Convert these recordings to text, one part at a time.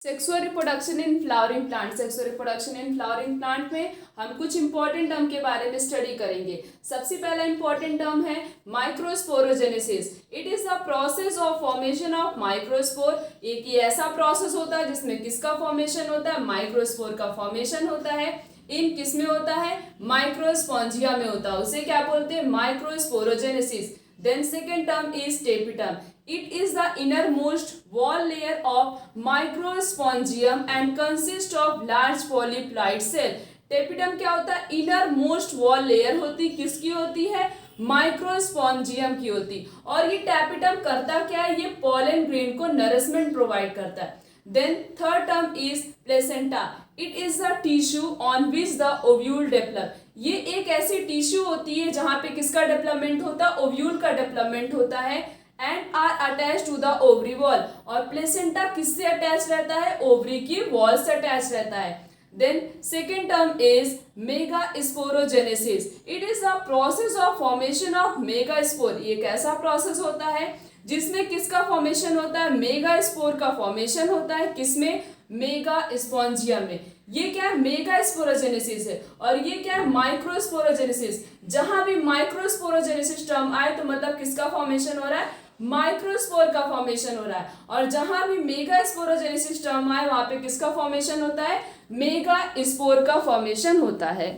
Sexual reproduction in flowering plant. Sexual reproduction in flowering plant में हम कुछ important term के बारे में स्टडी करेंगे। सबसे पहला इंपॉर्टेंट टर्म है microsporogenesis. It is the process of formation of microspore. एक ये ऐसा प्रोसेस होता है जिसमें किसका फॉर्मेशन होता है, माइक्रोस्पोर का फॉर्मेशन होता है। इन किस में होता है, माइक्रोस्पॉन्जिया में होता है, उसे क्या बोलते हैं, microsporogenesis. Then second term is tapetum. It is the innermost wall layer of microspongium and consists of large polyploid cell. Tapetum क्या होता है, इनर मोस्ट वॉल लेयर होती, किसकी होती है, माइक्रोस्पॉन्जियम की होती। और ये टेपिटम करता क्या है, ये पॉलन ग्रेन को नरिशमेंट प्रोवाइड करता है। Then third term is placenta. It is the tissue on which the ovule develop. ये एक ऐसी टिश्यू होती है जहां पे किसका डेवलपमेंट होता है, ओव्यूल का डेवलपमेंट होता है। And are attach to the ovary wall. और प्लेसेंटा किससे अटैच रहता है, ओवरी की वॉल से अटैच रहता है। Then second term is megasporogenesis. It is the process of formation of megaspore. ये कैसा प्रोसेस होता है जिसमें किसका फॉर्मेशन होता है, मेगास्पोर का फॉर्मेशन होता है, किसमें, मेगास्पोन्जियम में। ये क्या है, मेगास्पोरोजेनेसिस है। और ये क्या है, माइक्रोस्पोरोजेनेसिस। जहां भी माइक्रोस्पोरोजेनेसिस टर्म आए तो मतलब किसका फॉर्मेशन हो रहा है, माइक्रोस्पोर का फॉर्मेशन हो रहा है। और जहां भी मेगास्पोरोजेनेसिस टर्म आए वहां पे किसका फॉर्मेशन होता है, मेगास्पोर का फॉर्मेशन होता है।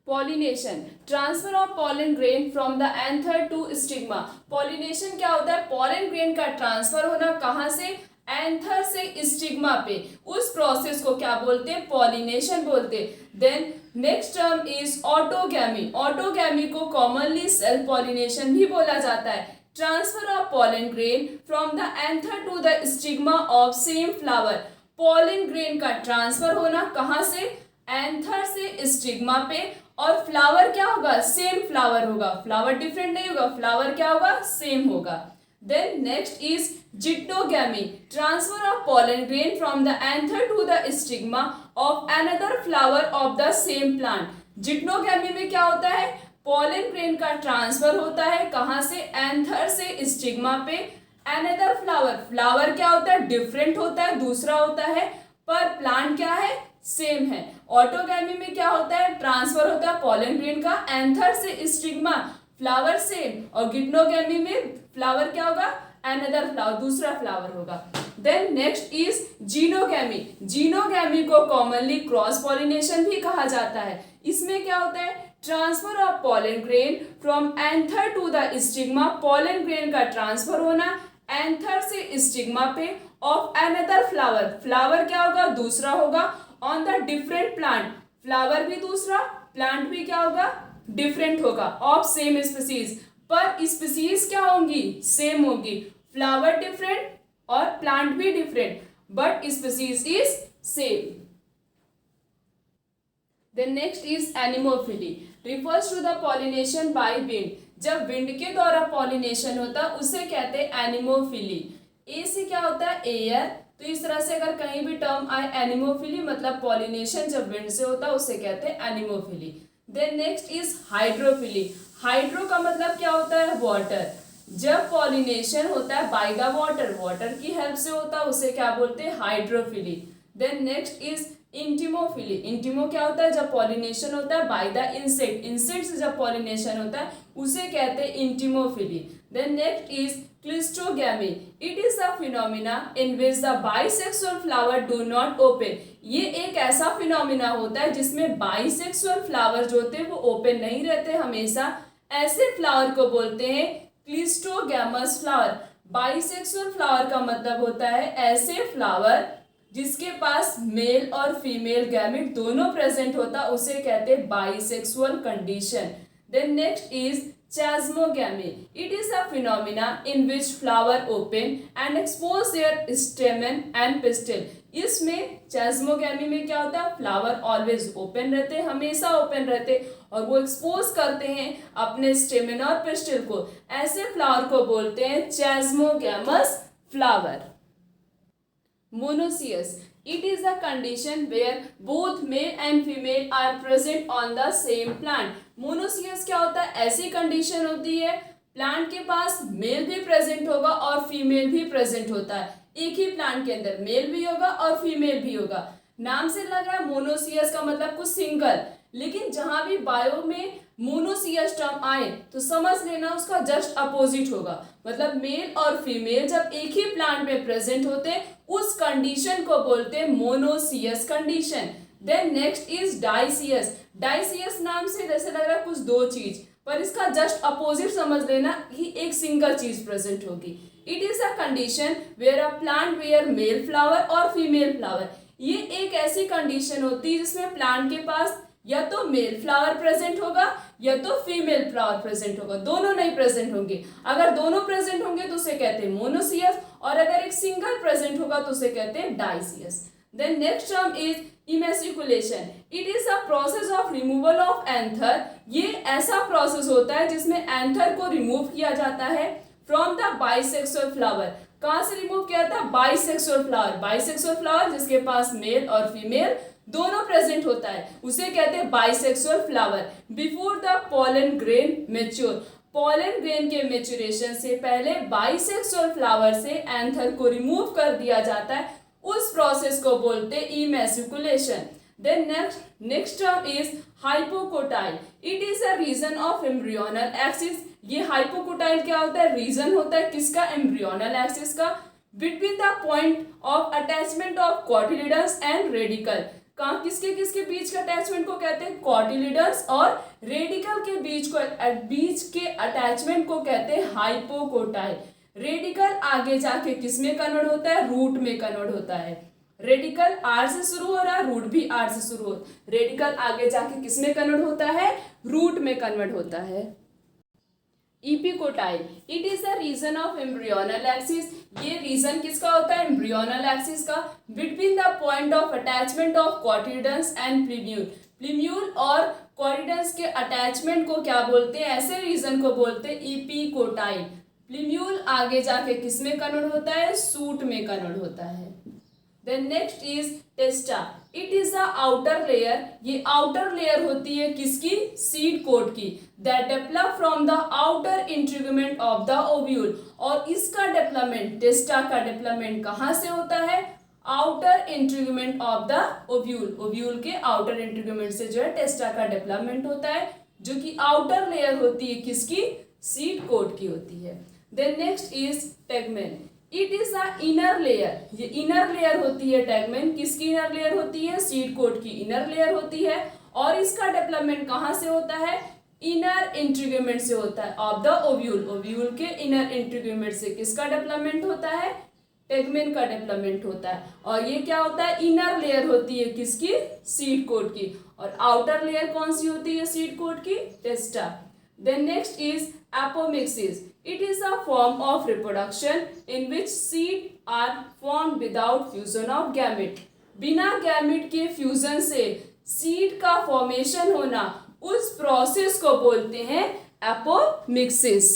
Pollination, transfer of pollen grain from the anther to stigma. Pollination क्या होता है, पॉलन ग्रेन का ट्रांसफर होना, कहां से, एंथर से स्टिग्मा पे। उस प्रोसेस को क्या बोलते हैं, पॉलिनेशन बोलते हैं। Then next term is autogamy. Autogamy को कॉमनली सेल्फ पॉलिनेशन भी बोला जाता है। Transfer of pollen grain from the anther to the stigma of same flower. Pollen grain का ट्रांसफर होना, कहां से, एंथर से स्टिग्मा पे। और फ्लावर क्या होगा, सेम फ्लावर होगा, फ्लावर डिफरेंट नहीं होगा, फ्लावर क्या होगा, सेम होगा। Then next is geitonogamy. Transfer of pollen grain from the anther to the stigma of another flower of the same plant. Geitonogamy में क्या होता है, पॉलन ग्रेन का ट्रांसफर होता है, कहां से, एंथर से स्टिग्मा पे। अनदर फ्लावर, फ्लावर क्या होता है, डिफरेंट होता है, दूसरा होता है, पर प्लांट क्या है, सेम है। ऑटोगैमी में क्या होता है, ट्रांसफर होता है पॉलन ग्रेन का एंथर से स्टिग्मा, फ्लावर सेम। और गिट्नोगैमी में फ्लावर क्या होगा, अनदर फ्लावर, दूसरा फ्लावर होगा। Then next is xenogamy. Xenogamy को कॉमनली क्रॉस पॉलिनेशन भी कहा जाता है। इसमें क्या होता है, transfer of pollen grain from anther to the stigma. Pollen grain का ट्रांसफर होना एंथर से स्टिग्मा पे ऑफ अनदर फ्लावर। फ्लावर क्या होगा, दूसरा होगा, on the different plant. Flower भी दूसरा, प्लांट भी क्या होगा, डिफरेंट होगा, ऑफ सेम स्पीसीज। पर स्पीसीज क्या होंगी, सेम होगी। फ्लावर डिफरेंट और प्लांट भी different, but species is same. Then next is anemophily. Refers to the pollination by wind. जब विंड के द्वारा पॉलिनेशन होता है उसे कहते हैं एनिमोफिली। ए से क्या होता है, एयर। तो इस तरह से अगर कहीं भी टर्म आए एनिमोफिली मतलब पॉलिनेशन जब विंड से होता है उसे कहते हैं anemophily. Then next is hydrophily. Hydro का मतलब क्या होता है, वाटर। जब पॉलिनेशन होता है बाय द वाटर, वाटर की हेल्प से होता है, उसे क्या बोलते हैं, hydrophily. Then next is entomophily. Entomo क्या होता है, जब पॉलिनेशन होता है बाय द इंसेक्ट, इंसेक्ट से जब पॉलिनेशन होता है उसे कहते हैं entomophily. Then next is cleistogamy. It is the phenomena in which the bisexual flower do not open. ये एक ऐसा फिनोमिना होता है जिसमें बाइसेक्सुअल फ्लावर जो होते हैं वो ओपन नहीं रहते हमेशा। ऐसे फ्लावर को बोलते हैं क्लिस्टोगैमस फ्लावर। बाइसेक्सुअल फ्लावर का मतलब होता है ऐसे फ्लावर जिसके पास मेल और फीमेल गैमेट दोनों प्रेजेंट होता, उसे कहते हैं bisexual condition. Then next is chasmogamy. It is a phenomena in which flower open and expose their stamen and pistil. इसमें चैस्मोगैमी में क्या होता है, फ्लावर ऑलवेज ओपन रहते हैं, हमेशा ओपन रहते हैं, और वो एक्सपोज करते हैं अपने स्टेमेन और पिस्टिल को। ऐसे फ्लावर को बोलते हैं chasmogamous flower. Monoecious. It is a condition where both male and female are present on the same plant. Monoecious क्या होता है, ऐसी कंडीशन होती है प्लांट के पास मेल भी प्रेजेंट होगा और फीमेल भी प्रेजेंट होता है, एक ही प्लांट के अंदर मेल भी होगा और फीमेल भी होगा। नाम से लग रहा है मोनोसियस का मतलब कुछ सिंगल, लेकिन जहां भी बायो में मोनोसियस टर्म आए तो समझ लेना उसका जस्ट अपोजिट होगा। मतलब मेल और फीमेल जब एक ही प्लांट में प्रेजेंट होते हैं उस कंडीशन को बोलते हैं monoecious condition. Then next is dioecious. Dioecious नाम से जैसे लग रहा है कुछ दो चीज, पर इसका जस्ट अपोजिट समझ लेना कि एक सिंगल चीज प्रेजेंट होगी। It is a condition where a plant where male flower और फीमेल फ्लावर। ये एक ऐसी कंडीशन होती है जिसमें प्लांट के पास या तो मेल फ्लावर प्रेजेंट होगा या तो फीमेल फ्लावर प्रेजेंट होगा, दोनों नहीं प्रेजेंट होंगे। अगर दोनों प्रेजेंट होंगे तो उसे कहते हैं मोनोसियस, और अगर एक सिंगल प्रेजेंट होगा तो उसे कहते हैं dioecious. Then next term is emasculation. It is a process of removal of anther. ये ऐसा प्रोसेस होता है जिसमें एंथर को रिमूव किया जाता है फ्रॉम द बाइसेक्सुअल फ्लावर। कहां से रिमूव किया था? Bisexual flower. बाइसेक्सुअल फ्लावर जिसके पास मेल और फीमेल दोनों प्रेजेंट होता है उसे कहते हैं bisexual flower. Before the pollen grain mature. Pollen grain के मेच्योरेशन से पहले बाइसेक्सुअल फ्लावर से एंथर को रिमूव कर दिया जाता है, उस प्रोसेस को बोलते हैं emasculation. Then next term is hypocotyl. It is a region of embryonal axis. ये हाइपोकोटाइल क्या होता है? रीजन होता है किसका? एम्ब्रियोनल एक्सिस का। Between the point of attachment of cotyledons and radical. कहाँ किसके किसके बीच के अटैचमेंट को कहते हैं? कॉटिलिडन्स और रेडिकल के बीच के अटैचमेंट को कहते हैं हाइपोकोटाइल। रेडिकल आगे जाके किस में कन्वर्ट होता है? रूट में कन्वर्ट होता है। रेडिकल आर से शुरू हो रहा है, रूट भी आर से शुरू हो। रेडिकल आगे जाके किस में कन्वर्ट होता है? रूट में कन्वर्ट होता है। Epicotyl. It is the region of embryonal axis. ये रीजन किसका होता है? एम्ब्रियोनल एक्सिस का। Between the point of attachment of cotyledons and plumule. Plumule और कॉटिलिडन्स के अटैचमेंट को क्या बोलते हैं? ऐसे रीजन को बोलते हैं इपिकोटाइल। प्लीम्यूल आगे जाके किस में कन्वर्ट होता है? सूट में कन्वर्ट होता है। Then next is testa. It is the outer layer. ये आउटर लेयर होती है किसकी? सीड कोट की। That develop from the outer integument of the ovule. और इसका डेवलपमेंट, टेस्टा का डेवलपमेंट कहाँ से होता है? Outer integument of the ovule. Ovule के आउटर इंटीग्यूमेंट से जो है टेस्टा का डेवलपमेंट होता है, जो कि आउटर लेयर होती है किसकी? सीड कोट की होती है। Then next is tegmen. It is a inner layer. ये इनर लेयर होती है टेगमेन। किसकी इनर लेयर होती है? सीड कोट की इनर लेयर होती है। और इसका डेवलपमेंट कहाँ से होता है? इनर इंटीग्यूमेंट से होता है ऑफ द ओव्यूल। ओव्यूल के इनर इंटीग्यूमेंट से किसका डेवलपमेंट होता है? टेगमेन का डेवलपमेंट होता है। और ये क्या होता है? इनर लेयर होती है किसकी? सीड कोट की। और आउटर लेयर कौन सी होती है सीड कोट की? Testa. Then next is apomixis. It is a form of reproduction in which seed are formed without fusion of gamete. बिना गैमेट के फ्यूजन से सीड का फॉर्मेशन होना, उस प्रोसेस को बोलते हैं apomixis.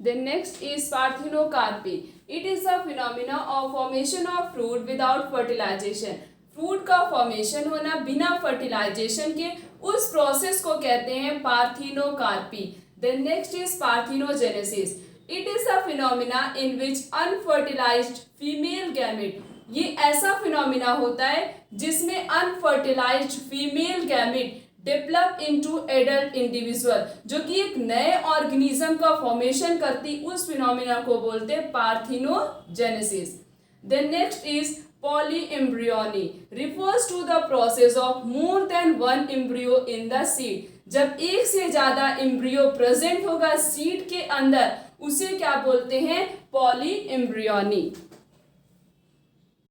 Then next is parthenocarpy. It is a phenomena of formation of fruit without fertilization. Fruit का फॉर्मेशन होना बिना फर्टिलाइजेशन के, उस प्रोसेस को कहते हैं parthenocarpy. Then next is parthenogenesis. It is a phenomena in which unfertilized female gamete. ये ऐसा फिनोमिना होता है जिसमें unfertilised female gamete develop into adult individual, जो कि एक नए ऑर्गेनिज्म का फॉर्मेशन करती, उस फिनोमिना को बोलते हैं parthenogenesis. Then next is polyembryony. Refers to the process of more than one embryo in the seed. जब एक से ज्यादा एम्ब्रियो प्रेजेंट होगा सीड के अंदर, उसे क्या बोलते हैं? पॉलीएम्ब्रियोनी।